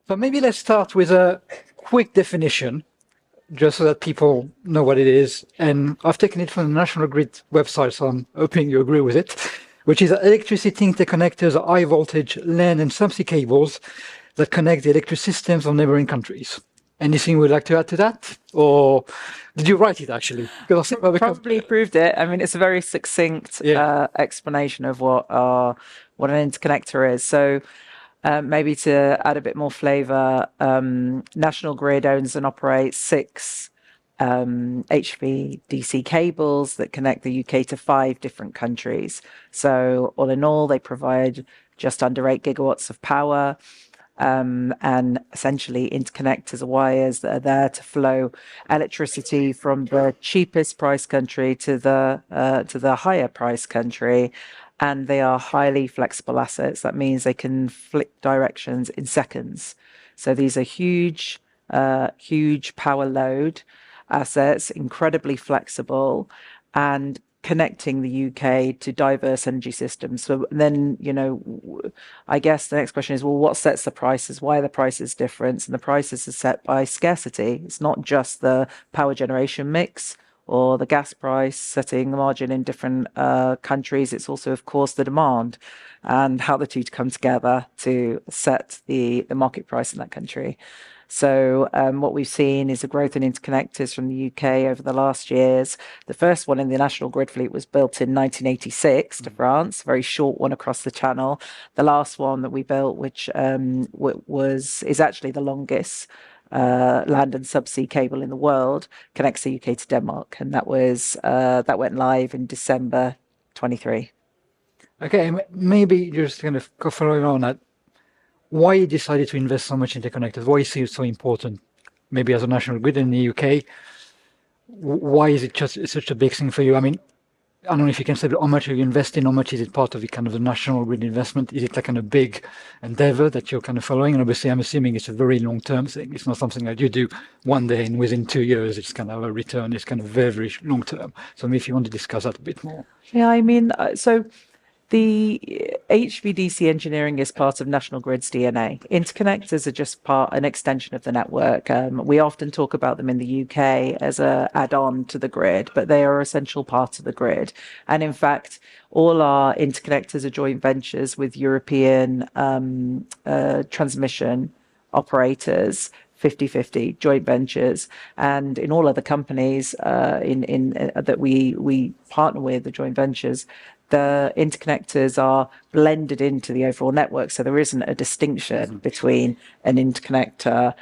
So maybe let's start with a quick definition, just so that people know what it is. And I've taken it from the National Grid website, so I'm hoping you agree with it, which is that electricity interconnectors are high voltage land and subsea cables that connect the electric systems of neighboring countries. Anything we'd like to add to that? Or did you write it actually? Because Probably proved it. I mean, it's a very succinct yeah. explanation of what an interconnector is. So maybe to add a bit more flavor, National Grid owns and operates 6 HVDC cables that connect the UK to 5 different countries. So all in all, they provide just under 8 gigawatts of power. And essentially interconnectors are wires that are there to flow electricity from the cheapest price country to the higher price country, and they are highly flexible assets. That means they can flick directions in seconds. So these are huge power load assets, incredibly flexible, and connecting the UK to diverse energy systems. So then, I guess the next question is, well, what sets the prices? Why are the prices different? And the prices are set by scarcity. It's not just the power generation mix or the gas price setting the margin in different countries. It's also, of course, the demand and how the two come together to set the market price in that country. So what we've seen is a growth in interconnectors from the UK over the last years. The first one in the National Grid fleet was built in 1986 to France, a very short one across the channel. The last one that we built, which is actually the longest land and subsea cable in the world, connects the UK to Denmark, and that went live in December 23. Okay, maybe just kind of following on that. Why you decided to invest so much in interconnectors? Why is it so important? Maybe as a national grid in the UK, why is it just such a big thing for you? I mean, I don't know if you can say, but how much are you investing? How much is it part of the kind of the national grid investment? Is it like kind of big endeavor that you're kind of following? And obviously, I'm assuming it's a very long-term thing. It's not something that you do one day and within 2 years, it's kind of a return. It's kind of very, very long-term. So maybe if you want to discuss that a bit more. Yeah, I mean, so the HVDC engineering is part of National Grid's DNA. Interconnectors are just an extension of the network. We often talk about them in the UK as a add-on to the grid, but they are essential part of the grid. And in fact, all our interconnectors are joint ventures with European transmission operators. 50-50 joint ventures, and in all other companies that we partner with, the joint ventures, the interconnectors are blended into the overall network. So there isn't a distinction between an interconnector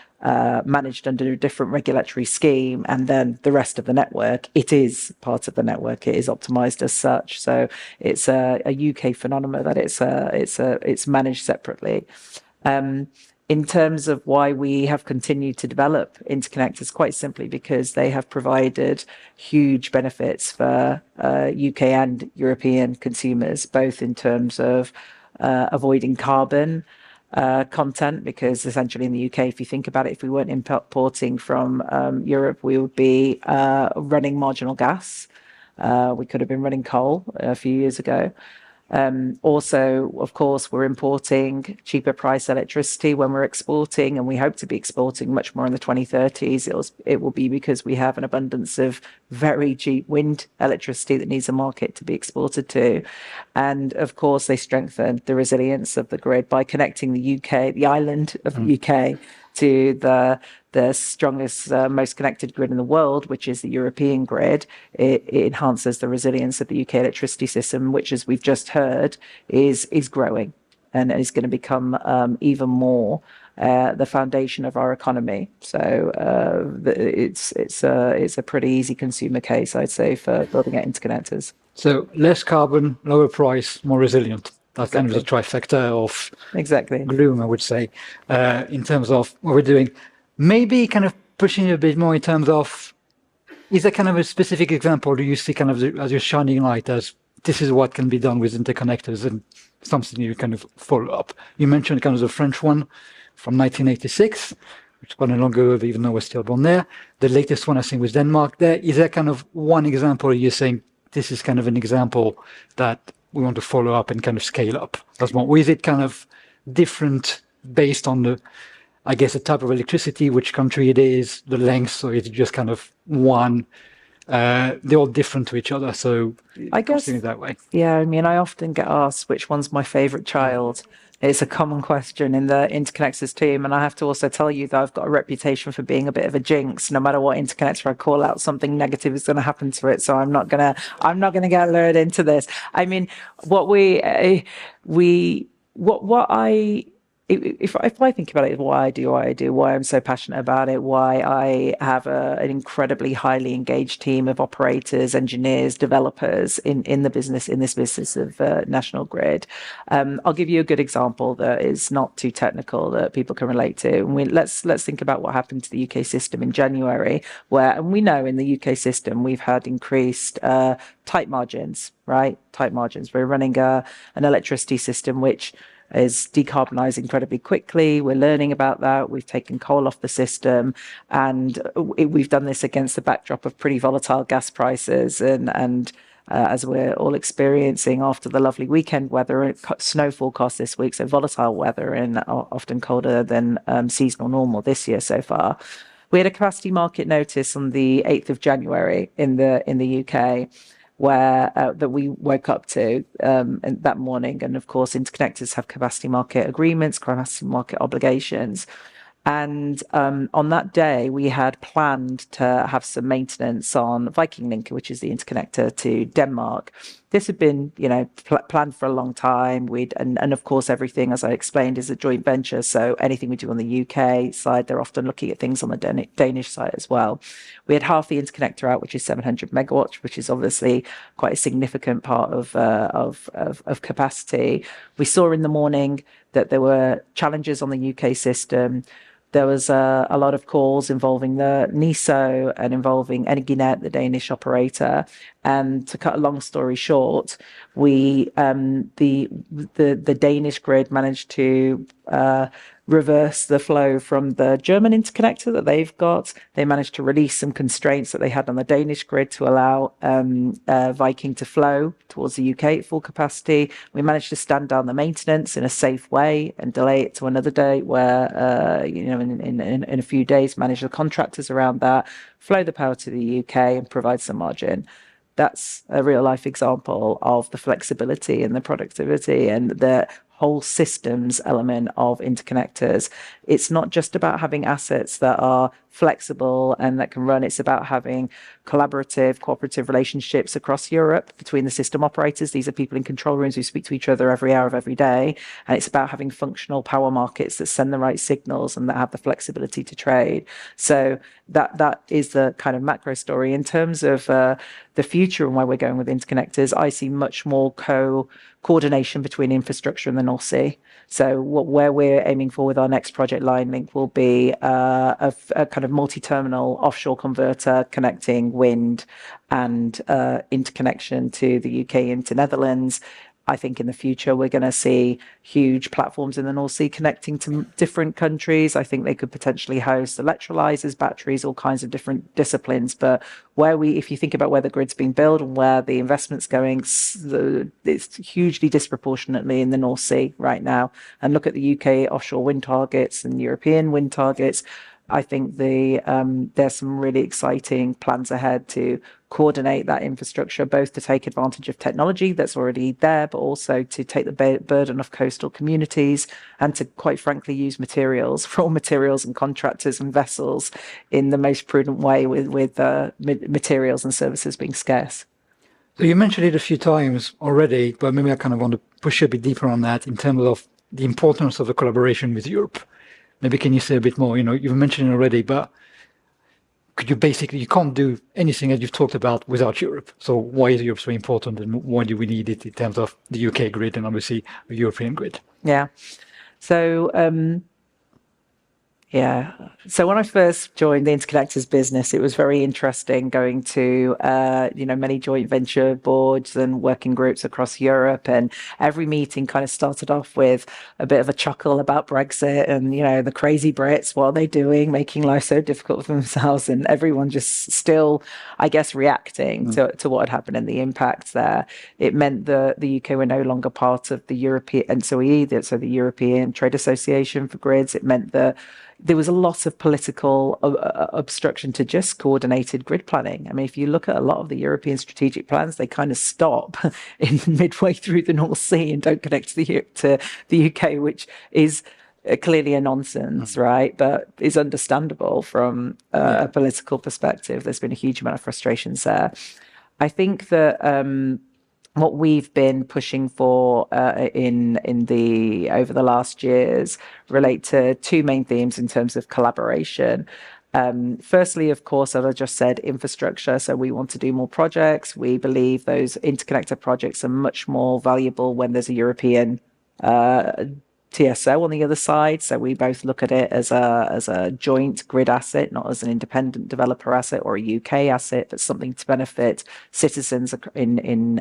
managed under a different regulatory scheme and then the rest of the network. It is part of the network. It is optimized as such. So it's a UK phenomenon that it's managed separately. In terms of why we have continued to develop interconnectors, quite simply because they have provided huge benefits for UK and European consumers, both in terms of avoiding carbon content, because essentially in the UK, if you think about it, if we weren't importing from Europe, we would be running marginal gas. We could have been running coal a few years ago. Also, of course, we're importing cheaper price electricity when we're exporting, and we hope to be exporting much more in the 2030s. It will be because we have an abundance of very cheap wind electricity that needs a market to be exported to. And of course, they strengthen the resilience of the grid by connecting the UK, the island of the UK, to the strongest, most connected grid in the world, which is the European grid. It enhances the resilience of the UK electricity system, which, as we've just heard, is growing and is going to become even more the foundation of our economy. So it's a pretty easy consumer case, I'd say, for building out interconnectors. So less carbon, lower price, more resilient. That's kind of the trifecta of Exactly. gloom, I would say, in terms of what we're doing. Maybe kind of pushing a bit more in terms of, is there kind of a specific example? Do you see kind of as your shining light as this is what can be done with interconnectors and something you kind of follow up? You mentioned kind of the French one from 1986, which is quite a long ago, even though we're still born there. The latest one, I think, was Denmark there. Is there kind of one example you're saying this is kind of an example that we want to follow up and kind of scale up? Or is it kind of different based on the I guess, the type of electricity, which country it is, the length. So it's just kind of one. They're all different to each other. So I considering guess, it that way. yeah, I mean, I often get asked which one's my favorite child. It's a common question in the interconnectors team. And I have to also tell you that I've got a reputation for being a bit of a jinx. No matter what interconnector I call out, something negative is going to happen to it. So I'm not gonna get lured into this. I mean, what what I, if I think about it, why I do what I do, why I'm so passionate about it, why I have an incredibly highly engaged team of operators, engineers, developers in this business of National Grid. I'll give you a good example that is not too technical that people can relate to. And let's think about what happened to the UK system in January, and we know in the UK system we've had increased tight margins, right? Tight margins. We're running an electricity system which is decarbonising incredibly quickly. We're learning about that. We've taken coal off the system, and we've done this against the backdrop of pretty volatile gas prices, and as we're all experiencing after the lovely weekend weather, snow forecast this week, so volatile weather and often colder than seasonal normal this year so far. We had a capacity market notice on the 8th of January in the UK, where that we woke up to that morning. And of course, interconnectors have capacity market agreements, capacity market obligations. And on that day, we had planned to have some maintenance on Viking Link, which is the interconnector to Denmark. This had been, planned for a long time. And of course, everything, as I explained, is a joint venture. So anything we do on the UK side, they're often looking at things on the Danish side as well. We had half the interconnector out, which is 700 megawatts, which is obviously quite a significant part of capacity. We saw in the morning that there were challenges on the UK system. There was a lot of calls involving the NISO and involving Energinet, the Danish operator. And to cut a long story short, the Danish grid managed to reverse the flow from the German interconnector that they've got. They managed to release some constraints that they had on the Danish grid to allow Viking to flow towards the UK at full capacity. We managed to stand down the maintenance in a safe way and delay it to another date where, in a few days, manage the contractors around that, flow the power to the UK and provide some margin. That's a real life example of the flexibility and the productivity and the whole systems element of interconnectors. It's not just about having assets that are flexible and that can run. It's about having collaborative, cooperative relationships across Europe between the system operators. These are people in control rooms who speak to each other every hour of every day. And it's about having functional power markets that send the right signals and that have the flexibility to trade. So that is the kind of macro story. In terms of the future and where we're going with interconnectors, I see much more coordination between infrastructure and the North Sea. So where we're aiming for with our next project, Line Link, will be a kind of multi-terminal offshore converter connecting wind and interconnection to the UK into Netherlands. I think in the future we're going to see huge platforms in the North Sea connecting to different countries. I think they could potentially host electrolyzers, batteries, all kinds of different disciplines. But if you think about where the grid's being built and where the investment's going, it's hugely disproportionately in the North Sea right now. And look at the UK offshore wind targets and European wind targets. I think there's some really exciting plans ahead to coordinate that infrastructure, both to take advantage of technology that's already there, but also to take the burden of coastal communities and to, quite frankly, use raw materials and contractors and vessels in the most prudent way with materials and services being scarce. So you mentioned it a few times already, but maybe I kind of want to push a bit deeper on that in terms of the importance of the collaboration with Europe. Maybe can you say a bit more? You've mentioned it already, but you can't do anything that you've talked about without Europe. So why is Europe so important and why do we need it in terms of the UK grid and obviously the European grid? Yeah. So Yeah. So when I first joined the interconnectors business, it was very interesting going to, many joint venture boards and working groups across Europe. And every meeting kind of started off with a bit of a chuckle about Brexit and, the crazy Brits, what are they doing, making life so difficult for themselves? And everyone just still, I guess, reacting to what had happened and the impacts there. It meant that the UK were no longer part of the European, and so the European Trade Association for Grids. It meant that there was a lot of political obstruction to just coordinated grid planning. I mean, if you look at a lot of the European strategic plans, they kind of stop in midway through the North Sea and don't connect to the UK, which is clearly a nonsense, right? But is understandable from a political perspective. There's been a huge amount of frustrations there. I think that what we've been pushing for in the over the last years relate to two main themes in terms of collaboration. Firstly, of course, as I just said, infrastructure. So we want to do more projects. We believe those interconnector projects are much more valuable when there's a European TSO on the other side. So we both look at it as a joint grid asset, not as an independent developer asset or a UK asset, but something to benefit citizens in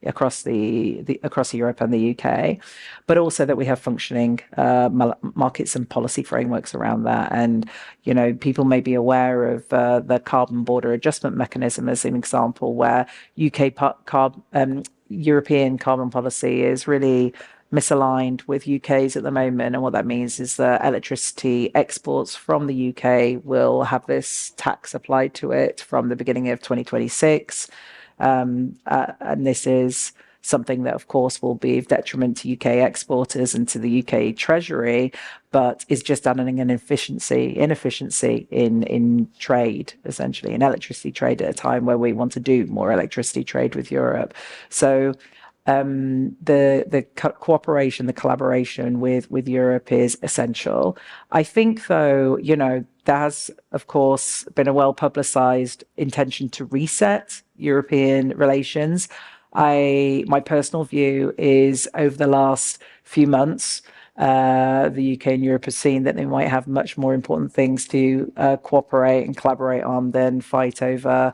across across Europe and the UK, but also that we have functioning markets and policy frameworks around that. And people may be aware of the carbon border adjustment mechanism as an example, where European carbon policy is really misaligned with UK's at the moment. And what that means is that electricity exports from the UK will have this tax applied to it from the beginning of 2026. And this is something that, of course, will be of detriment to UK exporters and to the UK Treasury, but is just adding an inefficiency in trade, essentially, in electricity trade at a time where we want to do more electricity trade with Europe. So the cooperation, the collaboration with Europe is essential. I think, though, there has, of course, been a well-publicized intention to reset European relations. My personal view is over the last few months, the UK and Europe have seen that they might have much more important things to cooperate and collaborate on than fight over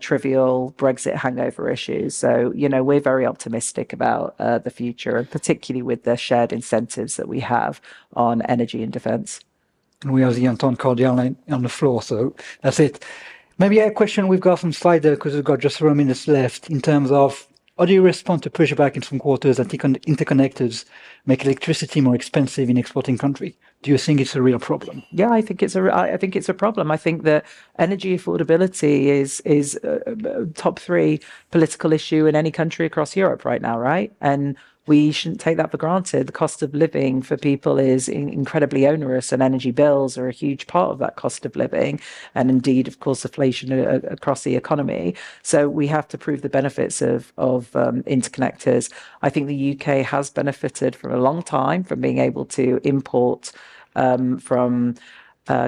trivial Brexit hangover issues. So, we're very optimistic about the future, and particularly with the shared incentives that we have on energy and defence. And we have the Anton Cordial on the floor, so that's it. Maybe a question we've got from Slider, because we've got just 4 minutes left, in terms of how do you respond to pushback in some quarters that interconnectors make electricity more expensive in exporting country? Do you think it's a real problem? Yeah, I think it's a problem. I think that energy affordability is a top 3 political issue in any country across Europe right now, right? And we shouldn't take that for granted. The cost of living for people is incredibly onerous, and energy bills are a huge part of that cost of living, and indeed, of course, inflation across the economy. So we have to prove the benefits of interconnectors. I think the UK has benefited for a long time from being able to import from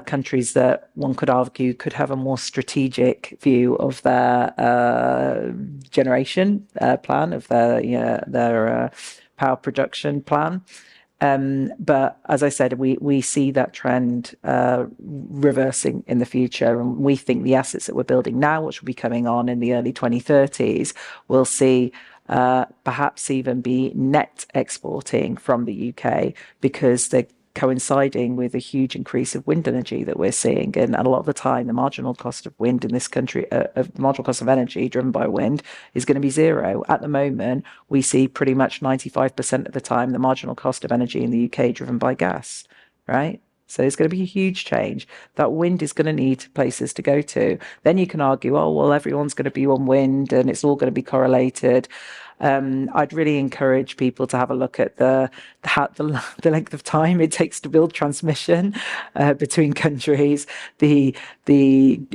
countries that one could argue could have a more strategic view of their generation plan, of their power production plan. But as I said, we see that trend reversing in the future. And we think the assets that we're building now, which will be coming on in the early 2030s, will see perhaps even be net exporting from the UK, because they're coinciding with a huge increase of wind energy that we're seeing. And a lot of the time, the marginal cost of wind in this country, the marginal cost of energy driven by wind, is going to be zero. At the moment, we see pretty much 95% of the time the marginal cost of energy in the UK driven by gas, right? So there's going to be a huge change. That wind is going to need places to go to. Then you can argue, oh, well, everyone's going to be on wind and it's all going to be correlated. I'd really encourage people to have a look at the length of time it takes to build transmission between countries, the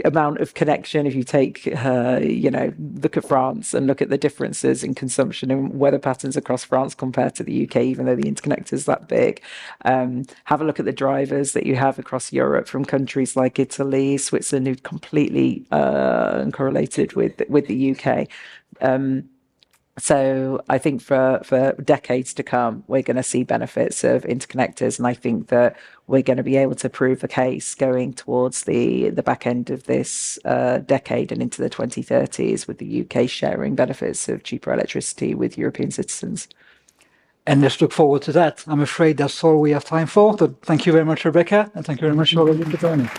amount of connection. If you take, look at France and look at the differences in consumption and weather patterns across France compared to the UK, even though the interconnector is that big. Have a look at the drivers that you have across Europe from countries like Italy, Switzerland, who completely uncorrelated with the UK. So I think for decades to come, we're going to see benefits of interconnectors. And I think that we're going to be able to prove the case going towards the back end of this decade and into the 2030s, with the UK sharing benefits of cheaper electricity with European citizens. And let's look forward to that. I'm afraid that's all we have time for. So thank you very much, Rebecca, and thank you very much, all of you, for joining.